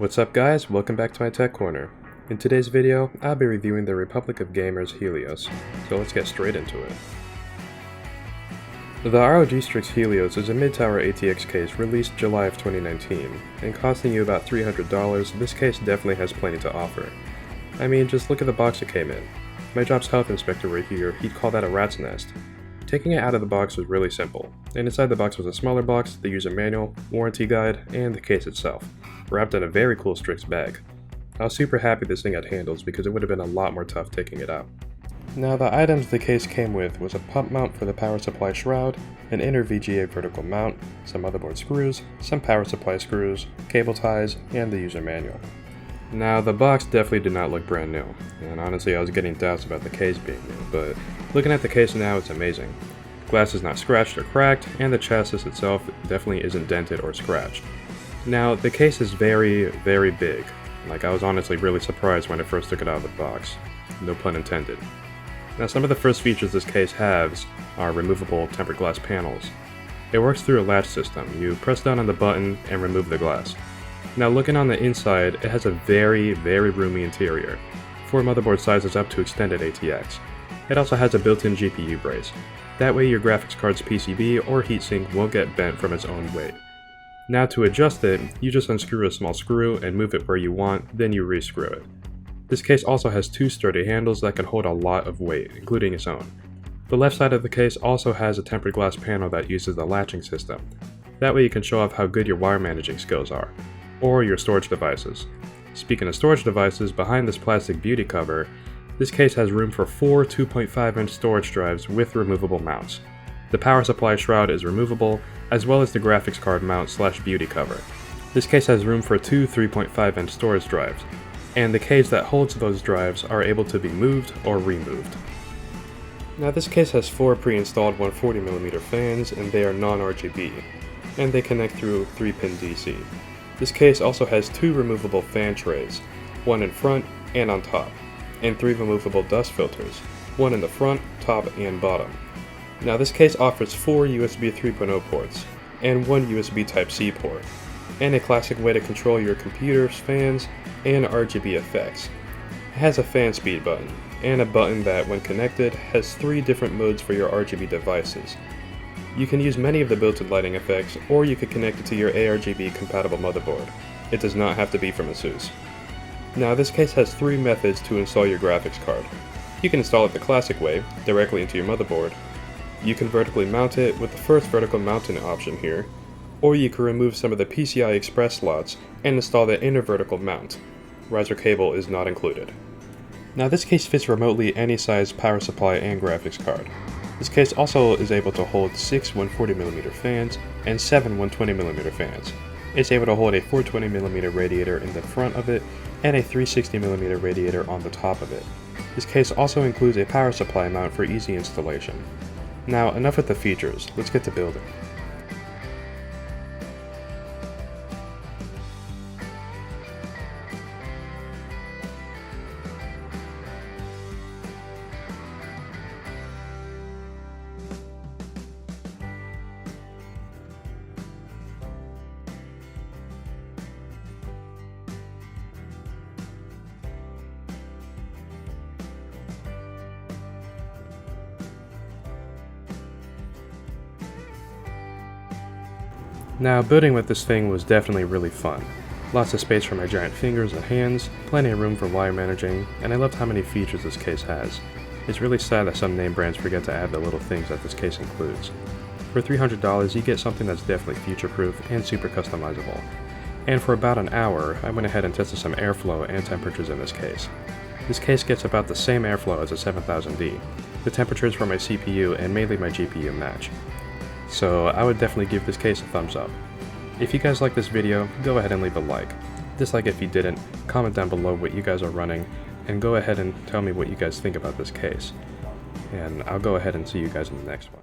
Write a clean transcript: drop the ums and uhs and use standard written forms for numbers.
What's up guys, welcome back to my tech corner. In today's video, I'll be reviewing the Republic of Gamers Helios, so let's get straight into it. The ROG STRIX Helios is a mid-tower ATX case released July of 2019, and costing you about $300, this case definitely has plenty to offer. I mean, just look at the box it came in. My job's health inspector right here, he'd call that a rat's nest. Taking it out of the box was really simple, and inside the box was a smaller box, the user manual, warranty guide, and the case itself, wrapped in a very cool Strix bag. I was super happy this thing had handles because it would have been a lot more tough taking it out. Now the items the case came with was a pump mount for the power supply shroud, an inner VGA vertical mount, some motherboard screws, some power supply screws, cable ties, and the user manual. Now the box definitely did not look brand new, and honestly I was getting doubts about the case being new, but looking at the case now it's amazing. Glass is not scratched or cracked, and the chassis itself definitely isn't dented or scratched. Now the case is very big. Like, I was honestly really surprised when I first took it out of the box. No pun intended. Now some of the first features this case has are removable tempered glass panels. It works through a latch system. You press down on the button and remove the glass. Now looking on the inside, it has a very roomy interior. 4 motherboard sizes up to extended ATX. It also has a built-in GPU brace. That way your graphics card's PCB or heatsink won't get bent from its own weight. Now to adjust it, you just unscrew a small screw and move it where you want, then you re-screw it. This case also has 2 sturdy handles that can hold a lot of weight, including its own. The left side of the case also has a tempered glass panel that uses the latching system. That way you can show off how good your wire managing skills are, or your storage devices. Speaking of storage devices, behind this plastic beauty cover, this case has room for 4 2.5-inch storage drives with removable mounts. The power supply shroud is removable, as well as the graphics card mount / beauty cover. This case has room for 2 3.5-inch storage drives, and the cage that holds those drives are able to be moved or removed. Now this case has 4 pre-installed 140mm fans, and they are non-RGB, and they connect through 3-pin DC. This case also has 2 removable fan trays, one in front and on top, and 3 removable dust filters, one in the front, top, and bottom. Now this case offers 4 USB 3.0 ports, and 1 USB Type-C port, and a classic way to control your computer's fans and RGB effects. It has a fan speed button, and a button that, when connected, has 3 different modes for your RGB devices. You can use many of the built-in lighting effects, or you could connect it to your ARGB compatible motherboard. It does not have to be from ASUS. Now this case has 3 methods to install your graphics card. You can install it the classic way, directly into your motherboard. You can vertically mount it with the first vertical mounting option here, or you can remove some of the PCI Express slots and install the inner vertical mount. Riser cable is not included. Now this case fits remotely any size power supply and graphics card. This case also is able to hold 6 140mm fans and 7 120mm fans. It's able to hold a 420mm radiator in the front of it and a 360mm radiator on the top of it. This case also includes a power supply mount for easy installation. Now enough with the features, let's get to building. Now building with this thing was definitely really fun. Lots of space for my giant fingers and hands, plenty of room for wire managing, and I loved how many features this case has. It's really sad that some name brands forget to add the little things that this case includes. For $300 you get something that's definitely future-proof and super customizable. And for about an hour, I went ahead and tested some airflow and temperatures in this case. This case gets about the same airflow as a 7000D. The temperatures for my CPU and mainly my GPU match. So I would definitely give this case a thumbs up. If you guys like this video, go ahead and leave a like. Dislike if you didn't, comment down below what you guys are running, and go ahead and tell me what you guys think about this case. And I'll go ahead and see you guys in the next one.